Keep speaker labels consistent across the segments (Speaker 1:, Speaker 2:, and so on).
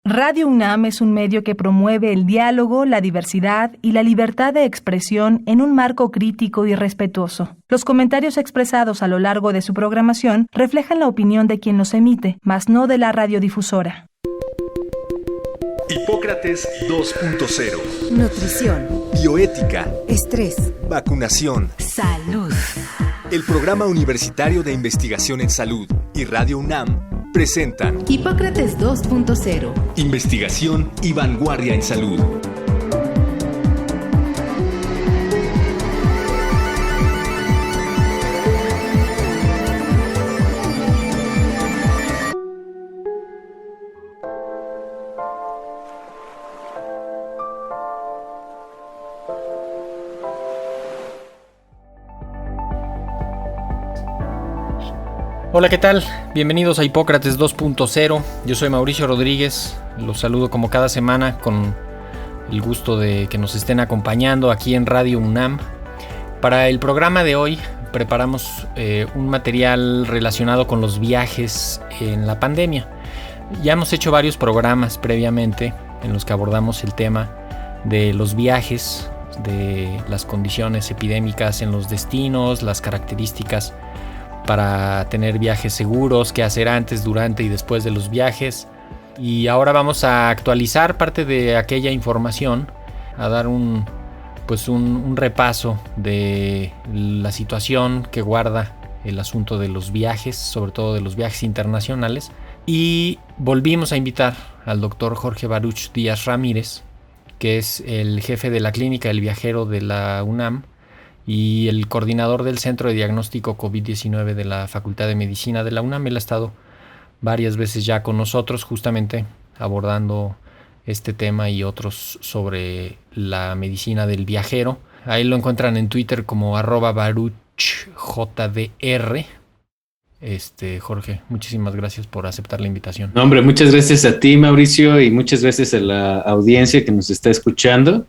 Speaker 1: Radio UNAM es un medio que promueve el diálogo, la diversidad y la libertad de expresión en un marco crítico y respetuoso. Los comentarios expresados a lo largo de su programación reflejan la opinión de quien los emite, mas no de la radiodifusora.
Speaker 2: Hipócrates 2.0.
Speaker 3: Nutrición.
Speaker 2: Bioética.
Speaker 3: Estrés.
Speaker 2: Vacunación.
Speaker 3: Salud.
Speaker 2: El Programa Universitario de Investigación en Salud y Radio UNAM presentan
Speaker 3: Hipócrates 2.0.
Speaker 2: Investigación y vanguardia en salud.
Speaker 4: Hola, ¿qué tal? Bienvenidos a Hipócrates 2.0. Yo soy Mauricio Rodríguez. Los saludo como cada semana con el gusto de que nos estén acompañando aquí en Radio UNAM. Para el programa de hoy preparamos un material relacionado con los viajes en la pandemia. Ya hemos hecho varios programas previamente en los que abordamos el tema de los viajes, de las condiciones epidémicas en los destinos, las características para tener viajes seguros, qué hacer antes, durante y después de los viajes. Y ahora vamos a actualizar parte de aquella información, a dar un repaso de la situación que guarda el asunto de los viajes, sobre todo de los viajes internacionales. Y volvimos a invitar al doctor Jorge Baruch Díaz Ramírez, que es el jefe de la Clínica del Viajero de la UNAM y el coordinador del Centro de Diagnóstico COVID-19 de la Facultad de Medicina de la UNAM. Él ha estado varias veces ya con nosotros, justamente abordando este tema y otros sobre la medicina del viajero. Ahí lo encuentran en Twitter como @baruchjdr. Jorge, muchísimas gracias por aceptar la invitación.
Speaker 5: No, hombre, muchas gracias a ti, Mauricio, y muchas gracias a la audiencia que nos está escuchando.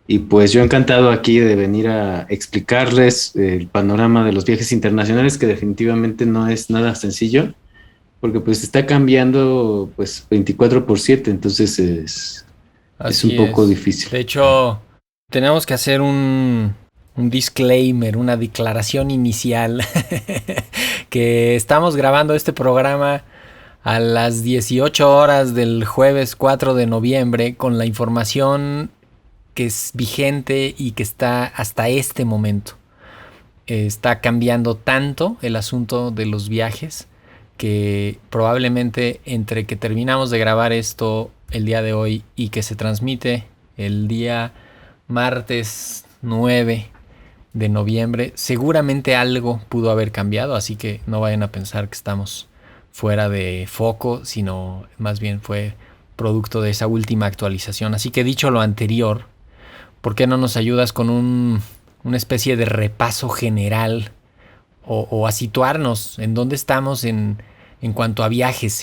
Speaker 5: Y pues yo encantado aquí de venir a explicarles el panorama de los viajes internacionales, que definitivamente no es nada sencillo, porque pues está cambiando pues 24/7, entonces es un poco difícil.
Speaker 4: De hecho, tenemos que hacer un disclaimer, una declaración inicial, que estamos grabando este programa a las 18 horas del jueves 4 de noviembre con la información que es vigente y que está hasta este momento. Está cambiando tanto el asunto de los viajes que probablemente entre que terminamos de grabar esto el día de hoy y que se transmite el día martes 9 de noviembre, seguramente algo pudo haber cambiado, así que no vayan a pensar que estamos fuera de foco, sino más bien fue producto de esa última actualización. Así que dicho lo anterior, ¿por qué no nos ayudas con una especie de repaso general o a situarnos en dónde estamos en cuanto a viajes?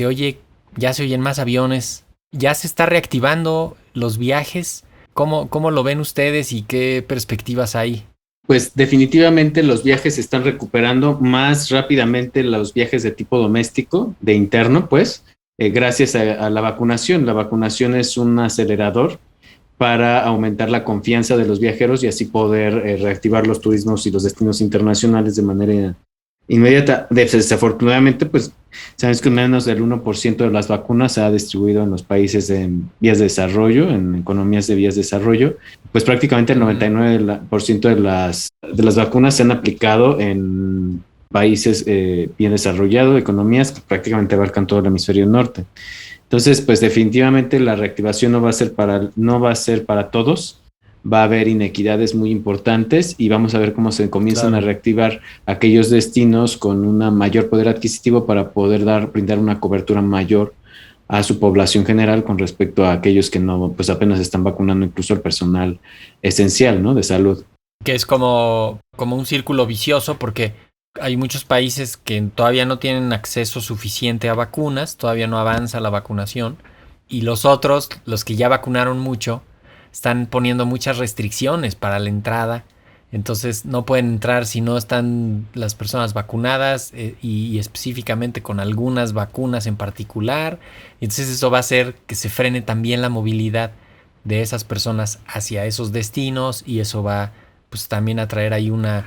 Speaker 4: Ya se oyen más aviones, ya se está reactivando los viajes. ¿Cómo lo ven ustedes y qué perspectivas hay?
Speaker 5: Pues definitivamente los viajes se están recuperando más rápidamente, los viajes de tipo doméstico, de interno, pues, gracias a la vacunación. La vacunación es un acelerador para aumentar la confianza de los viajeros y así poder reactivar los turismos y los destinos internacionales de manera inmediata. Desafortunadamente, pues sabes que menos del 1% de las vacunas se ha distribuido en los países en vías de desarrollo, en economías de vías de desarrollo. Pues prácticamente el 99% de las vacunas se han aplicado en países bien desarrollados, economías que prácticamente abarcan todo el hemisferio norte. Entonces, pues definitivamente la reactivación no va a ser para todos. Va a haber inequidades muy importantes y vamos a ver cómo se comienzan a reactivar aquellos destinos con un mayor poder adquisitivo para poder brindar una cobertura mayor a su población general con respecto a aquellos que no, pues apenas están vacunando, incluso el personal esencial, ¿no?, de salud.
Speaker 4: Que es como un círculo vicioso, porque hay muchos países que todavía no tienen acceso suficiente a vacunas, todavía no avanza la vacunación, y los otros, los que ya vacunaron mucho, están poniendo muchas restricciones para la entrada Entonces no pueden entrar si no están las personas vacunadas y específicamente con algunas vacunas en particular. Entonces eso va a hacer que se frene también la movilidad de esas personas hacia esos destinos, y eso va pues también a traer ahí una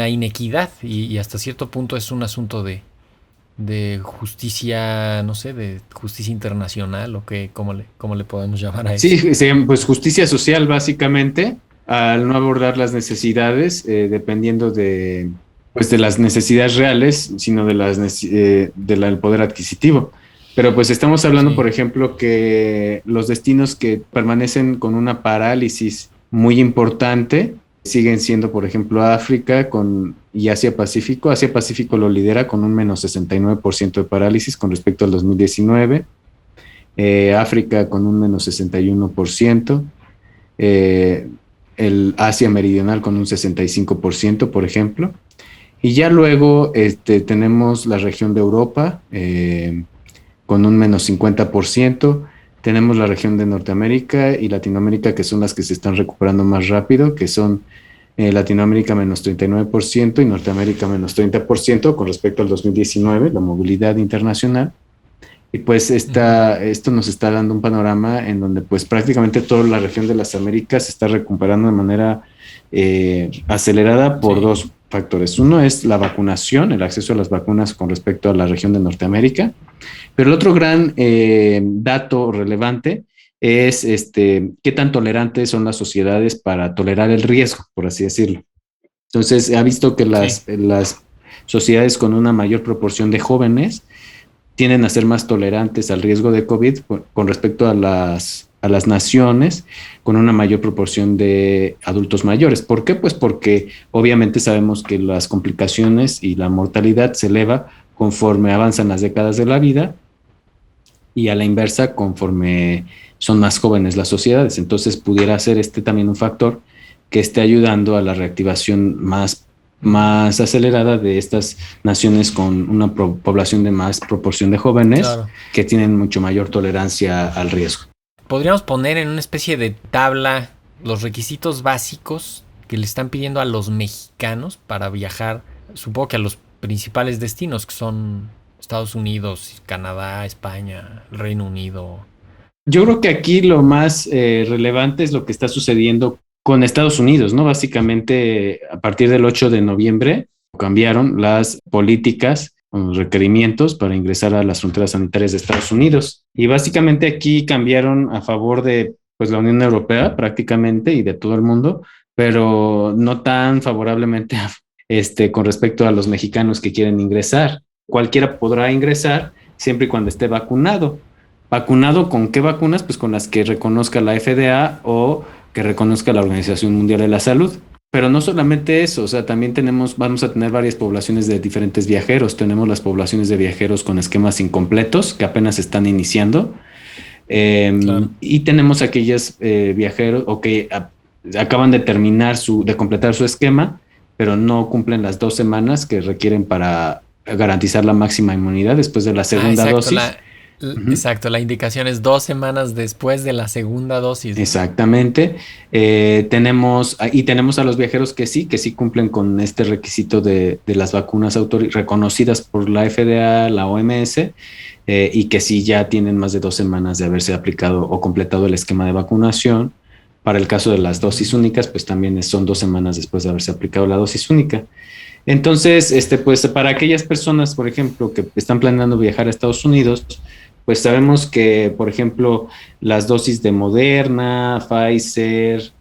Speaker 4: inequidad, y hasta cierto punto es un asunto de justicia, no sé, de justicia internacional, o que, ¿cómo le podemos llamar a eso?
Speaker 5: Sí, pues justicia social básicamente, al no abordar las necesidades, dependiendo de las necesidades reales, sino de del poder adquisitivo. Pero pues estamos hablando,
Speaker 4: Sí.
Speaker 5: por ejemplo, que los destinos que permanecen con una parálisis muy importante siguen siendo, por ejemplo, África y Asia Pacífico. Asia Pacífico lo lidera con un menos 69% de parálisis con respecto al 2019. África con un menos 61%. El Asia Meridional con un 65%, por ejemplo. Y ya luego tenemos la región de Europa con un menos 50%. Tenemos la región de Norteamérica y Latinoamérica, que son las que se están recuperando más rápido, que son Latinoamérica menos 39% y Norteamérica menos 30% con respecto al 2019, la movilidad internacional. Y pues esto nos está dando un panorama en donde pues prácticamente toda la región de las Américas se está recuperando de manera acelerada por dos factores. Uno es la vacunación, el acceso a las vacunas con respecto a la región de Norteamérica. Pero el otro gran dato relevante es qué tan tolerantes son las sociedades para tolerar el riesgo, por así decirlo. Entonces, se ha visto que las sociedades con una mayor proporción de jóvenes tienden a ser más tolerantes al riesgo de COVID con respecto a las naciones con una mayor proporción de adultos mayores. ¿Por qué? Pues porque obviamente sabemos que las complicaciones y la mortalidad se eleva conforme avanzan las décadas de la vida, y a la inversa conforme son más jóvenes las sociedades. Entonces pudiera ser también un factor que esté ayudando a la reactivación más acelerada de estas naciones con una población de más proporción de jóvenes, claro, que tienen mucho mayor tolerancia al riesgo.
Speaker 4: Podríamos poner en una especie de tabla los requisitos básicos que le están pidiendo a los mexicanos para viajar, supongo que a los principales destinos, que son Estados Unidos, Canadá, España, Reino Unido.
Speaker 5: Yo creo que aquí lo más relevante es lo que está sucediendo con Estados Unidos, ¿no? Básicamente, a partir del 8 de noviembre cambiaron las políticas, los requerimientos para ingresar a las fronteras sanitarias de Estados Unidos. Y básicamente aquí cambiaron a favor de pues, la Unión Europea prácticamente y de todo el mundo, pero no tan favorablemente con respecto a los mexicanos que quieren ingresar. Cualquiera podrá ingresar siempre y cuando esté vacunado. ¿Vacunado con qué vacunas? Pues con las que reconozca la FDA o que reconozca la Organización Mundial de la Salud. Pero no solamente eso, o sea, también vamos a tener varias poblaciones de diferentes viajeros. Tenemos las poblaciones de viajeros con esquemas incompletos que apenas están iniciando. Claro. Y tenemos aquellos viajeros que acaban de completar su esquema, pero no cumplen las 2 semanas que requieren para garantizar la máxima inmunidad después de la segunda dosis.
Speaker 4: Exacto, la indicación es 2 semanas después de la segunda dosis.
Speaker 5: Exactamente. Tenemos a los viajeros que sí cumplen con este requisito de las vacunas reconocidas por la FDA, la OMS, y que sí ya tienen más de 2 semanas de haberse aplicado o completado el esquema de vacunación. Para el caso de las dosis únicas, pues también son 2 semanas después de haberse aplicado la dosis única. Entonces, pues para aquellas personas, por ejemplo, que están planeando viajar a Estados Unidos, pues sabemos que, por ejemplo, las dosis de Moderna, Pfizer,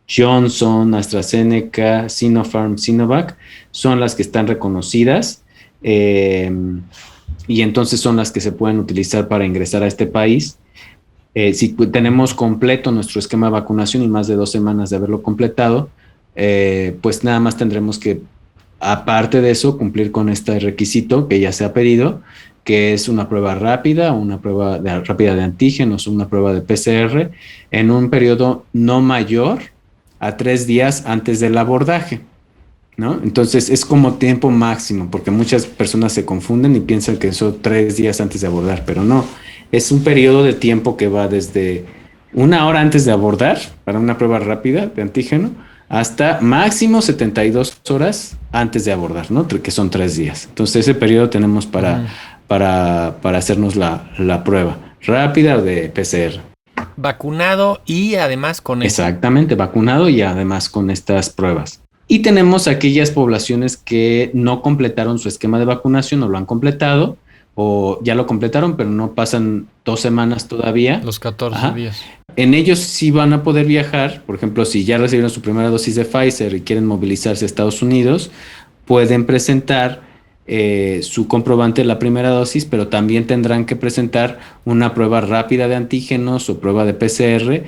Speaker 5: Johnson, AstraZeneca, Sinopharm, Sinovac, son las que están reconocidas y entonces son las que se pueden utilizar para ingresar a este país. Si tenemos completo nuestro esquema de vacunación y más de 2 semanas de haberlo completado, pues nada más tendremos que, aparte de eso, cumplir con este requisito que ya se ha pedido, que es una prueba rápida, una prueba rápida de antígenos, una prueba de PCR, en un periodo no mayor a 3 días antes del abordaje, ¿no? Entonces es como tiempo máximo, porque muchas personas se confunden y piensan que son 3 días antes de abordar, pero no, es un periodo de tiempo que va desde 1 hora antes de abordar para una prueba rápida de antígeno hasta máximo 72 horas antes de abordar, ¿no? Que son 3 días. Entonces ese periodo tenemos para hacernos la prueba rápida de PCR.
Speaker 4: Vacunado y además con eso.
Speaker 5: Exactamente, vacunado y además con estas pruebas. Y tenemos aquellas poblaciones que no completaron su esquema de vacunación o lo han completado o ya lo completaron, pero no pasan 2 semanas todavía.
Speaker 4: Los 14 días.
Speaker 5: En ellos sí van a poder viajar. Por ejemplo, si ya recibieron su primera dosis de Pfizer y quieren movilizarse a Estados Unidos, pueden presentar su comprobante de la primera dosis, pero también tendrán que presentar una prueba rápida de antígenos o prueba de PCR.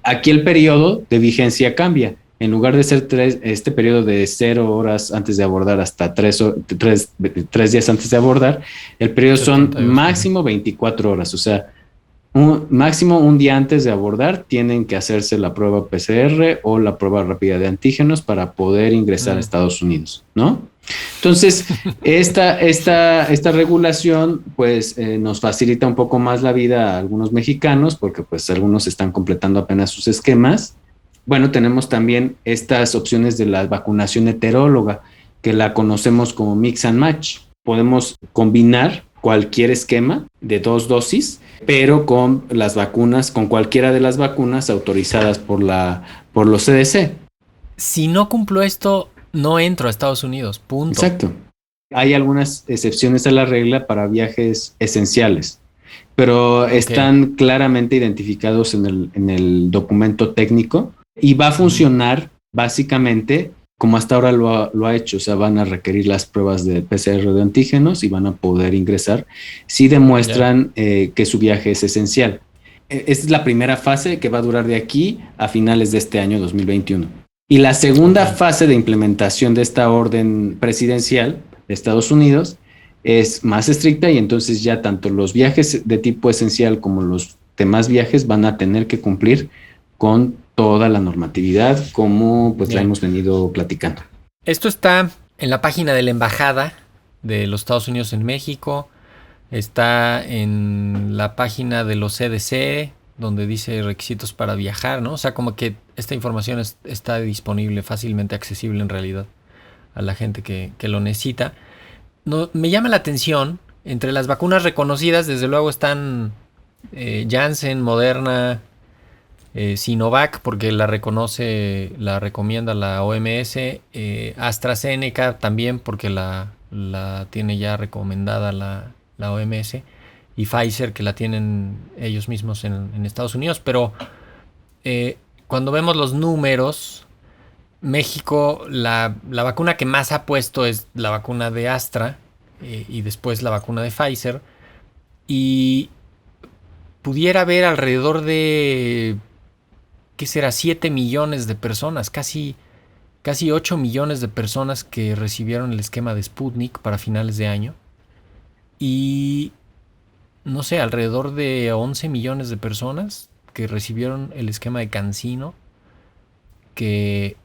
Speaker 5: Aquí el periodo de vigencia cambia. En lugar de ser este periodo de 0 horas antes de abordar hasta 3 días antes de abordar, el periodo son máximo 24 horas. O sea, máximo un día antes de abordar tienen que hacerse la prueba PCR o la prueba rápida de antígenos para poder ingresar a Estados Unidos, ¿no? Entonces, esta regulación pues nos facilita un poco más la vida a algunos mexicanos porque pues algunos están completando apenas sus esquemas. Bueno, tenemos también estas opciones de la vacunación heteróloga que la conocemos como mix and match. Podemos combinar cualquier esquema de 2 dosis, pero con las vacunas, con cualquiera de las vacunas autorizadas por los CDC.
Speaker 4: Si no cumplo esto, no entro a Estados Unidos, punto.
Speaker 5: Exacto. Hay algunas excepciones a la regla para viajes esenciales, pero están claramente identificados en el documento técnico y va a funcionar básicamente como hasta ahora lo ha hecho. O sea, van a requerir las pruebas de PCR de antígenos y van a poder ingresar si demuestran que su viaje es esencial. Esta es la primera fase que va a durar de aquí a finales de este año 2021. Y la segunda fase de implementación de esta orden presidencial de Estados Unidos es más estricta y entonces ya tanto los viajes de tipo esencial como los demás viajes van a tener que cumplir con toda la normatividad como pues la hemos venido platicando.
Speaker 4: Esto está en la página de la Embajada de los Estados Unidos en México, está en la página de los CDC, donde dice requisitos para viajar, ¿no? O sea, como que esta información está disponible, fácilmente accesible en realidad a la gente que lo necesita. No, me llama la atención, entre las vacunas reconocidas, desde luego están Janssen, Moderna, Sinovac, porque la recomienda la OMS, AstraZeneca también, porque la tiene ya recomendada la OMS, y Pfizer, que la tienen ellos mismos en Estados Unidos. Pero cuando vemos los números, México, la vacuna que más ha puesto es la vacuna de Astra y después la vacuna de Pfizer, y pudiera haber alrededor de, ¿qué será? 7 millones de personas, casi 8 millones de personas que recibieron el esquema de Sputnik para finales de año. Y no sé, alrededor de 11 millones de personas que recibieron el esquema de CanSino que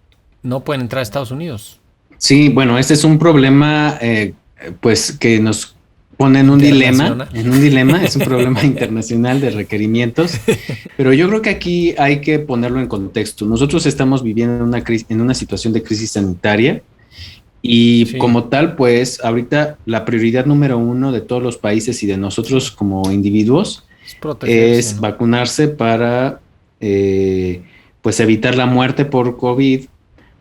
Speaker 4: no pueden entrar a Estados Unidos.
Speaker 5: Sí, bueno, este es un problema pues que nos pone en un dilema, es un problema internacional de requerimientos, pero yo creo que aquí hay que ponerlo en contexto. Nosotros estamos viviendo en una situación de crisis sanitaria y como tal, pues ahorita la prioridad número 1 de todos los países y de nosotros como individuos es vacunarse para pues evitar la muerte por COVID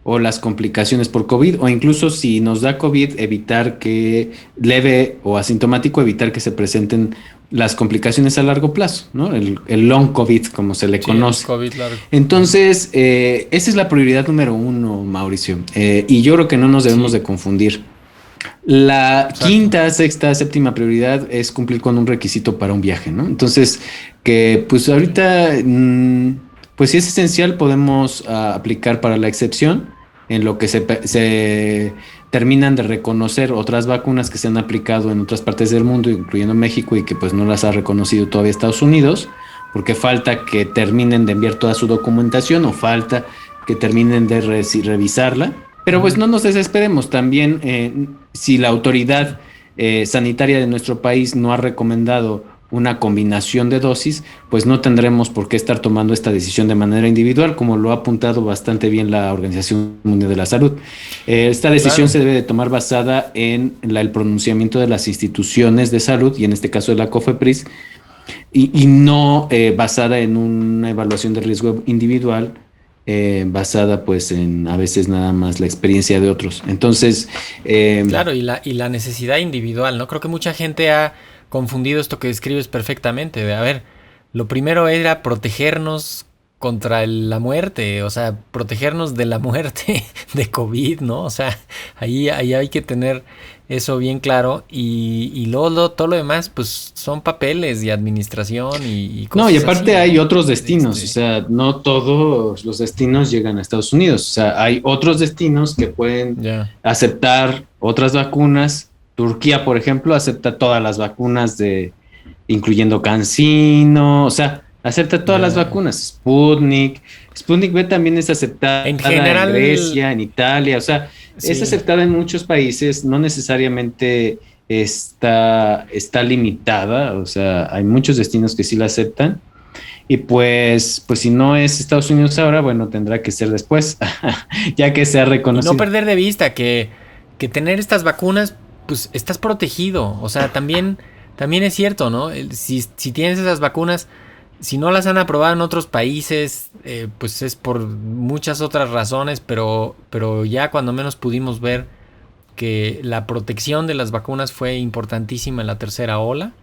Speaker 5: o las complicaciones por COVID, o incluso si nos da COVID, evitar que leve o asintomático, evitar que se presenten las complicaciones a largo plazo, ¿no? El long COVID, como se le conoce.
Speaker 4: El COVID largo.
Speaker 5: Entonces, esa es la prioridad número 1, Mauricio, y yo creo que no nos debemos de confundir. La quinta, sexta, séptima prioridad es cumplir con un requisito para un viaje, ¿no? Entonces, que pues ahorita, pues si es esencial, podemos aplicar para la excepción, en lo que se terminan de reconocer otras vacunas que se han aplicado en otras partes del mundo, incluyendo México, y que pues no las ha reconocido todavía Estados Unidos, porque falta que terminen de enviar toda su documentación o falta que terminen de revisarla. Pero pues no nos desesperemos. También si la autoridad sanitaria de nuestro país no ha recomendado una combinación de dosis, pues no tendremos por qué estar tomando esta decisión de manera individual, como lo ha apuntado bastante bien la Organización Mundial de la Salud. Esta decisión se debe de tomar basada en el pronunciamiento de las instituciones de salud, y en este caso de la COFEPRIS, y no basada en una evaluación de riesgo individual, basada pues en a veces nada más la experiencia de otros. Entonces...
Speaker 4: claro, y la necesidad individual, ¿no? Creo que mucha gente ha confundido esto que describes perfectamente. A ver, lo primero era protegernos contra la muerte, o sea, protegernos de la muerte de COVID, ¿no? O sea, ahí hay que tener eso bien claro, y luego todo lo demás, pues son papeles y administración y cosas.
Speaker 5: No, y aparte
Speaker 4: así,
Speaker 5: hay otros destinos, o sea, no todos los destinos llegan a Estados Unidos, o sea, hay otros destinos que pueden aceptar otras vacunas. Turquía, por ejemplo, acepta todas las vacunas incluyendo CanSino, o sea, acepta todas las vacunas. Sputnik V también es aceptada en general, en Grecia, en Italia, o sea, es aceptada en muchos países, no necesariamente está limitada, o sea, hay muchos destinos que sí la aceptan. Y pues si no es Estados Unidos ahora, bueno, tendrá que ser después, ya que se ha reconocido.
Speaker 4: Y no perder de vista que tener estas vacunas, pues estás protegido. O sea, también es cierto, ¿no? Si tienes esas vacunas, si no las han aprobado en otros países, pues es por muchas otras razones, pero ya cuando menos pudimos ver que la protección de las vacunas fue importantísima en la tercera ola,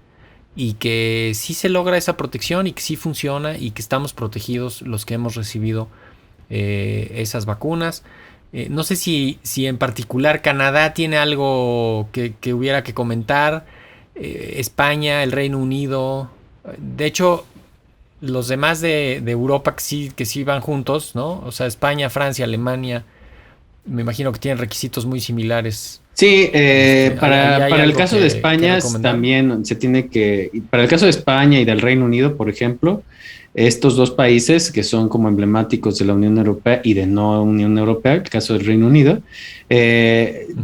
Speaker 4: y que sí se logra esa protección y que sí funciona y que estamos protegidos los que hemos recibido esas vacunas. No sé si en particular Canadá tiene algo que hubiera que comentar, España, el Reino Unido. De hecho, los demás de Europa que sí van juntos, ¿no? O sea, España, Francia, Alemania, me imagino que tienen requisitos muy similares.
Speaker 5: Sí, para el caso de España también se tiene que... Para el caso de España y del Reino Unido, por ejemplo, estos dos países que son como emblemáticos de la Unión Europea y de no Unión Europea, el caso del Reino Unido,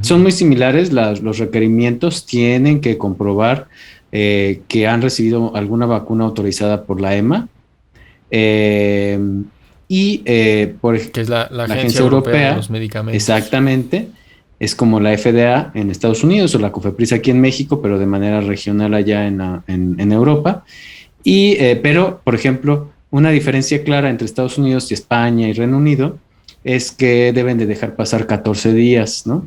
Speaker 5: son muy similares. Los requerimientos tienen que comprobar que han recibido alguna vacuna autorizada por la EMA, que es la Agencia Europea de los Medicamentos. Exactamente. Es como la FDA en Estados Unidos o la COFEPRIS aquí en México, pero de manera regional allá en Europa. Pero, por ejemplo, una diferencia clara entre Estados Unidos y España y Reino Unido es que deben de dejar pasar 14 días, ¿no?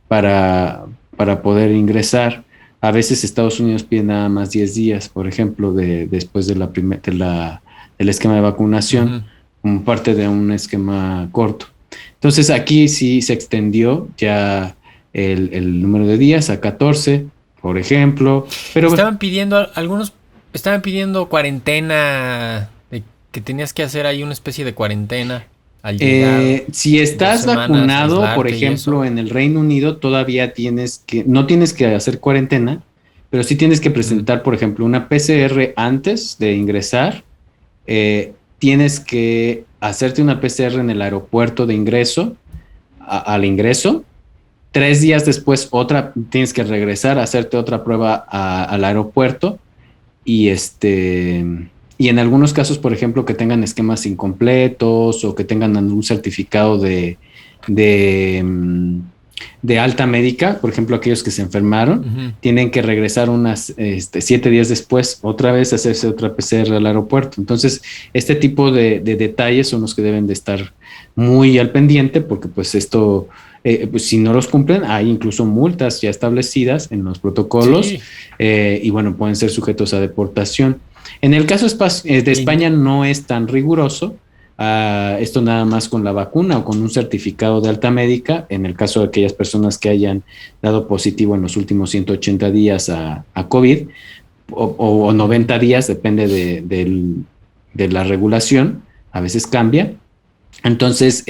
Speaker 5: Para poder ingresar. A veces Estados Unidos pide nada más 10 días, por ejemplo, después del esquema de vacunación, como parte de un esquema corto. Entonces aquí sí se extendió ya el número de días a 14, por ejemplo. Pero
Speaker 4: algunos estaban pidiendo cuarentena, que tenías que hacer ahí una especie de cuarentena al llegar.
Speaker 5: Si estás vacunado, por ejemplo, en el Reino Unido, todavía no tienes que hacer cuarentena, pero sí tienes que presentar, por ejemplo, una PCR antes de ingresar. Tienes que hacerte una PCR en el aeropuerto de ingreso, al ingreso. 3 días después tienes que regresar a hacerte otra prueba al aeropuerto. Y en algunos casos, por ejemplo, que tengan esquemas incompletos o que tengan algún certificado de alta médica, por ejemplo, aquellos que se enfermaron, tienen que regresar 7 días después, otra vez hacerse otra PCR al aeropuerto. Entonces, este tipo de detalles son los que deben de estar muy al pendiente, porque pues esto, pues, si no los cumplen, hay incluso multas ya establecidas en los protocolos, y bueno, pueden ser sujetos a deportación. En el caso de España no es tan riguroso. Esto nada más con la vacuna o con un certificado de alta médica, en el caso de aquellas personas que hayan dado positivo en los últimos 180 días a COVID o 90 días, depende de la regulación, a veces cambia. Entonces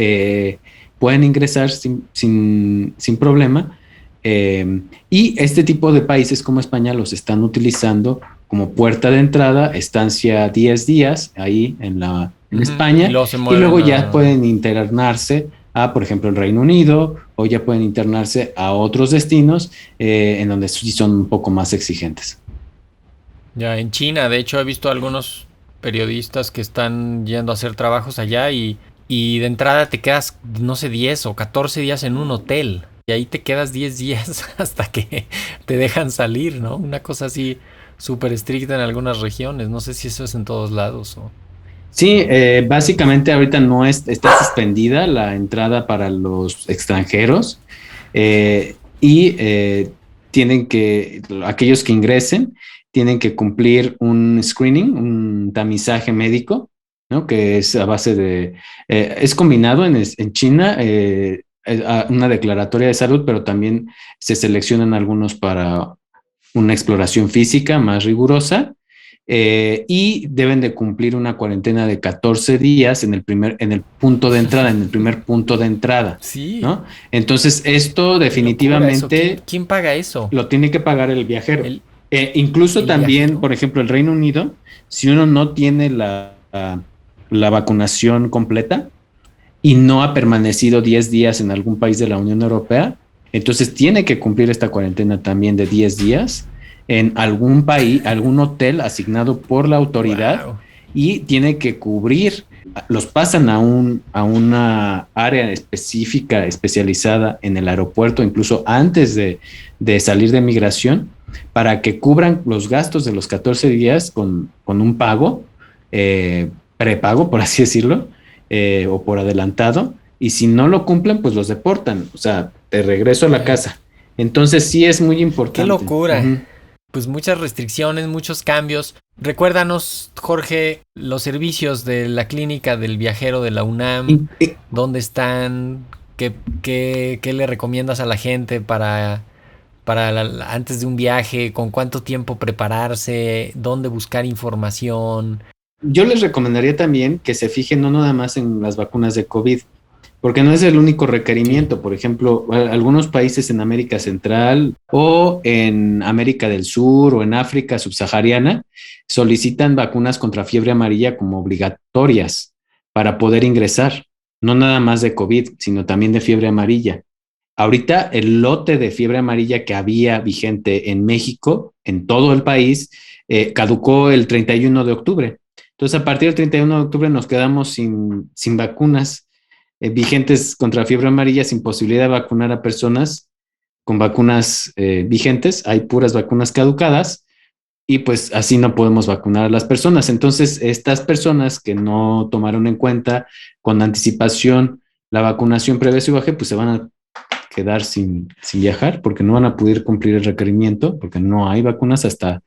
Speaker 5: pueden ingresar sin problema, y este tipo de países como España los están utilizando como puerta de entrada, estancia 10 días ahí en España, y luego ya pueden internarse por ejemplo, el Reino Unido, o ya pueden internarse a otros destinos en donde sí son un poco más exigentes.
Speaker 4: Ya en China, de hecho, he visto algunos periodistas que están yendo a hacer trabajos allá y de entrada te quedas, no sé, 10 o 14 días en un hotel. Y ahí te quedas 10 días hasta que te dejan salir, ¿no? Una cosa así súper estricta en algunas regiones. No sé si eso es en todos lados o...
Speaker 5: Sí, básicamente ahorita no está suspendida la entrada para los extranjeros y aquellos que ingresen tienen que cumplir un screening, un tamizaje médico, ¿no? Que es a base es combinado en China, una declaratoria de salud, pero también se seleccionan algunos para una exploración física más rigurosa. Y deben de cumplir una cuarentena de 14 días en el punto de entrada, en el primer punto de entrada,
Speaker 4: Sí,
Speaker 5: ¿no? Entonces, esto
Speaker 4: qué locura eso.
Speaker 5: definitivamente
Speaker 4: ¿Quién paga eso?
Speaker 5: lo tiene que pagar el viajero.
Speaker 4: El,
Speaker 5: Incluso
Speaker 4: el
Speaker 5: también,
Speaker 4: viajero.
Speaker 5: por ejemplo, el Reino Unido, si uno no tiene la vacunación completa y no ha permanecido 10 días en algún país de la Unión Europea, entonces tiene que cumplir esta cuarentena también de 10 días en algún país, algún hotel asignado por la autoridad.
Speaker 4: Wow.
Speaker 5: Y tiene que cubrir, los pasan a una área específica, especializada en el aeropuerto, incluso antes de salir de migración, para que cubran los gastos de los 14 días con un pago, prepago, por así decirlo, o por adelantado. Y si no lo cumplen, pues los deportan, o sea, de regreso a la casa. Entonces sí es muy importante.
Speaker 4: ¡Qué locura!
Speaker 5: Uh-huh.
Speaker 4: Pues muchas restricciones, muchos cambios. Recuérdanos, Jorge, los servicios de la clínica del viajero de la UNAM. ¿Dónde están? ¿Qué le recomiendas a la gente para antes de un viaje? ¿Con cuánto tiempo prepararse? ¿Dónde buscar información?
Speaker 5: Yo les recomendaría también que se fijen no nada más en las vacunas de COVID, porque no es el único requerimiento. Por ejemplo, algunos países en América Central o en América del Sur o en África subsahariana solicitan vacunas contra fiebre amarilla como obligatorias para poder ingresar, no nada más de COVID, sino también de fiebre amarilla. Ahorita el lote de fiebre amarilla que había vigente en México, en todo el país, caducó el 31 de octubre. Entonces, a partir del 31 de octubre nos quedamos sin vacunas vigentes contra fiebre amarilla, sin posibilidad de vacunar a personas con vacunas vigentes. Hay puras vacunas caducadas y pues así no podemos vacunar a las personas. Entonces, estas personas que no tomaron en cuenta con anticipación la vacunación previa a su viaje, pues se van a quedar sin viajar porque no van a poder cumplir el requerimiento, porque no hay vacunas hasta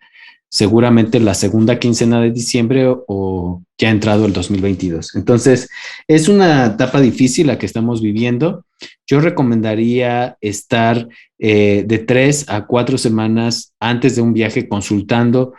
Speaker 5: seguramente la segunda quincena de diciembre o ya ha entrado el 2022. Entonces, es una etapa difícil la que estamos viviendo. Yo recomendaría estar de 3 a 4 semanas antes de un viaje consultando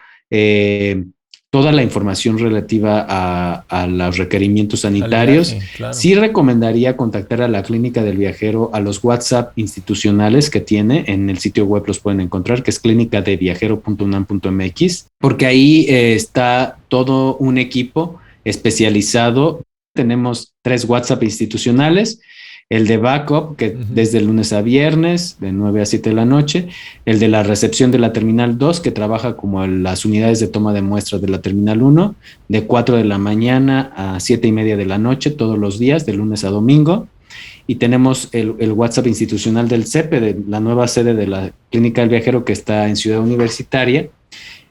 Speaker 5: toda la información relativa a los requerimientos sanitarios.
Speaker 4: Viaje, claro.
Speaker 5: Sí recomendaría contactar a la clínica del viajero, a los WhatsApp institucionales que tiene, en el sitio web los pueden encontrar, que es clinicadeviajero.unam.mx, porque ahí está todo un equipo especializado. Tenemos 3 WhatsApp institucionales, el de backup, que desde el lunes a viernes, de 9 a 7 de la noche, el de la recepción de la Terminal 2, que trabaja como las unidades de toma de muestras de la Terminal 1, de 4 de la mañana a 7:30 de la noche, todos los días, de lunes a domingo. Y tenemos el WhatsApp institucional del CEPE, de la nueva sede de la Clínica del Viajero, que está en Ciudad Universitaria,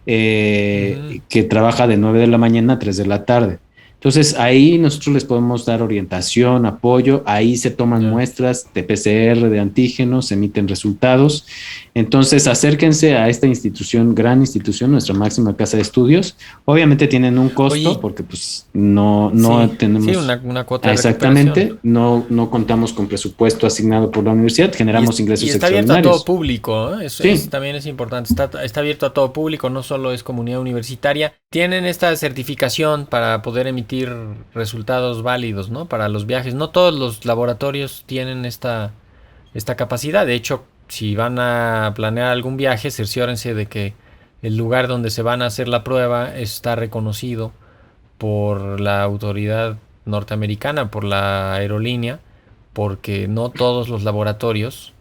Speaker 5: que trabaja de 9 de la mañana a 3 de la tarde. Entonces, ahí nosotros les podemos dar orientación, apoyo, ahí se toman muestras de PCR, de antígenos, se emiten resultados. Entonces, acérquense a esta institución, gran institución, nuestra máxima casa de estudios. Obviamente tienen un costo, porque pues no tenemos...
Speaker 4: Sí, una cuota de
Speaker 5: exactamente, no contamos con presupuesto asignado por la universidad, generamos ingresos
Speaker 4: y está
Speaker 5: extraordinarios.
Speaker 4: Abierto a todo público, ¿eh? Eso
Speaker 5: Sí.
Speaker 4: también es importante, está abierto a todo público, no solo es comunidad universitaria. Tienen esta certificación para poder emitir resultados válidos, ¿no? Para los viajes. No todos los laboratorios tienen esta capacidad. De hecho, si van a planear algún viaje, cerciórense de que el lugar donde se van a hacer la prueba está reconocido por la autoridad norteamericana, por la aerolínea, porque no todos los laboratorios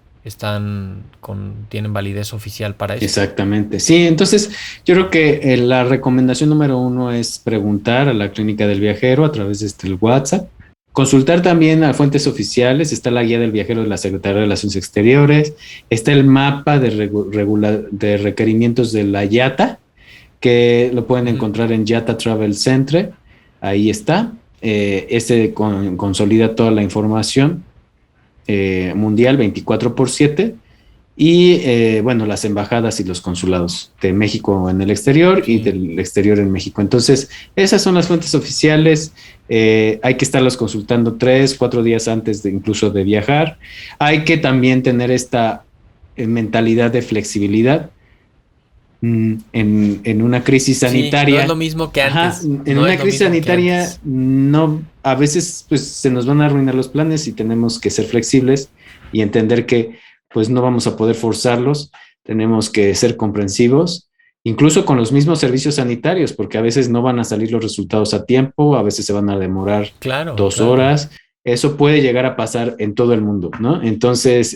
Speaker 4: tienen validez oficial para eso.
Speaker 5: Exactamente. Sí, entonces yo creo que la recomendación número 1 es preguntar a la clínica del viajero a través de el WhatsApp. Consultar también a fuentes oficiales. Está la guía del viajero de la Secretaría de Relaciones Exteriores. Está el mapa de requerimientos de la IATA, que lo pueden encontrar en IATA Travel Center. Ahí está. Consolida toda la información mundial 24/7. Y bueno, las embajadas y los consulados de México en el exterior y del exterior en México. Entonces, esas son las fuentes oficiales. Hay que estarlos consultando 3-4 días antes incluso de viajar. Hay que también tener esta mentalidad de flexibilidad en una crisis sanitaria.
Speaker 4: No es lo mismo que antes.
Speaker 5: En una crisis sanitaria, a veces pues, se nos van a arruinar los planes y tenemos que ser flexibles y entender que pues no vamos a poder forzarlos, tenemos que ser comprensivos, incluso con los mismos servicios sanitarios, porque a veces no van a salir los resultados a tiempo, a veces se van a demorar 2 horas. Eso puede llegar a pasar en todo el mundo, ¿no? Entonces,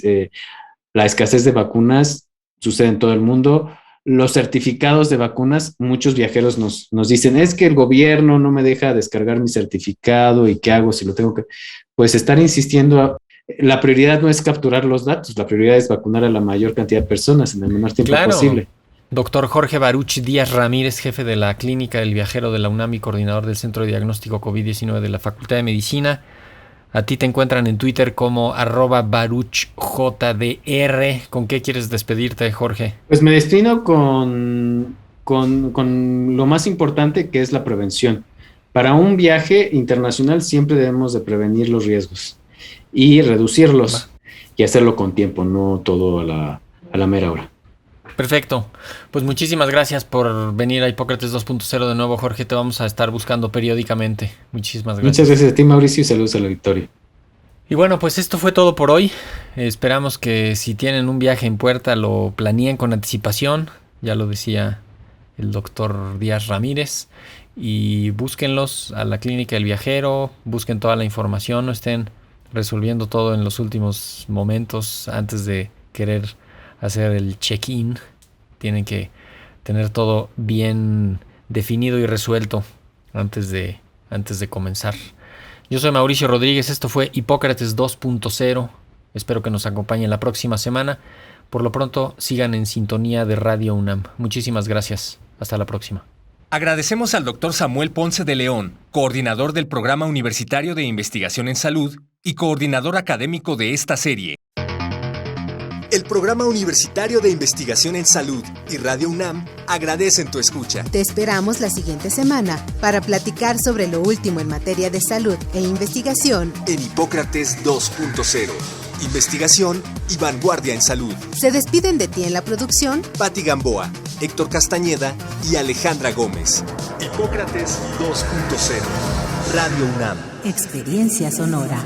Speaker 5: la escasez de vacunas sucede en todo el mundo. Los certificados de vacunas, muchos viajeros nos dicen, es que el gobierno no me deja descargar mi certificado y ¿qué hago si lo tengo que...? Pues estar insistiendo. La prioridad no es capturar los datos, la prioridad es vacunar a la mayor cantidad de personas en el menor tiempo posible.
Speaker 4: Doctor Jorge Baruch Díaz Ramírez, jefe de la Clínica del Viajero de la UNAM y coordinador del Centro de Diagnóstico COVID-19 de la Facultad de Medicina. A ti te encuentran en Twitter como @baruchjdr. ¿Con qué quieres despedirte, Jorge?
Speaker 5: Pues me despido con lo más importante, que es la prevención. Para un viaje internacional siempre debemos de prevenir los riesgos y reducirlos y hacerlo con tiempo, no todo a la mera hora.
Speaker 4: Perfecto. Pues muchísimas gracias por venir a Hipócrates 2.0 de nuevo, Jorge. Te vamos a estar buscando periódicamente. Muchísimas gracias.
Speaker 5: Muchas gracias a ti, Mauricio, y saludos a la Victoria.
Speaker 4: Y bueno, pues esto fue todo por hoy. Esperamos que si tienen un viaje en puerta lo planeen con anticipación. Ya lo decía el doctor Díaz Ramírez. Y búsquenlos a la Clínica del Viajero. Busquen toda la información. No estén resolviendo todo en los últimos momentos antes de querer hacer el check-in. Tienen que tener todo bien definido y resuelto antes de comenzar. Yo soy Mauricio Rodríguez, esto fue Hipócrates 2.0. Espero que nos acompañen la próxima semana. Por lo pronto, sigan en sintonía de Radio UNAM. Muchísimas gracias. Hasta la próxima.
Speaker 2: Agradecemos al Dr. Samuel Ponce de León, coordinador del Programa Universitario de Investigación en Salud y coordinador académico de esta serie. El Programa Universitario de Investigación en Salud y Radio UNAM agradecen tu escucha.
Speaker 3: Te esperamos la siguiente semana para platicar sobre lo último en materia de salud e investigación
Speaker 2: en Hipócrates 2.0. Investigación y vanguardia en salud.
Speaker 3: Se despiden de ti en la producción
Speaker 2: Patti Gamboa, Héctor Castañeda y Alejandra Gómez. Hipócrates 2.0. Radio UNAM.
Speaker 3: Experiencia sonora.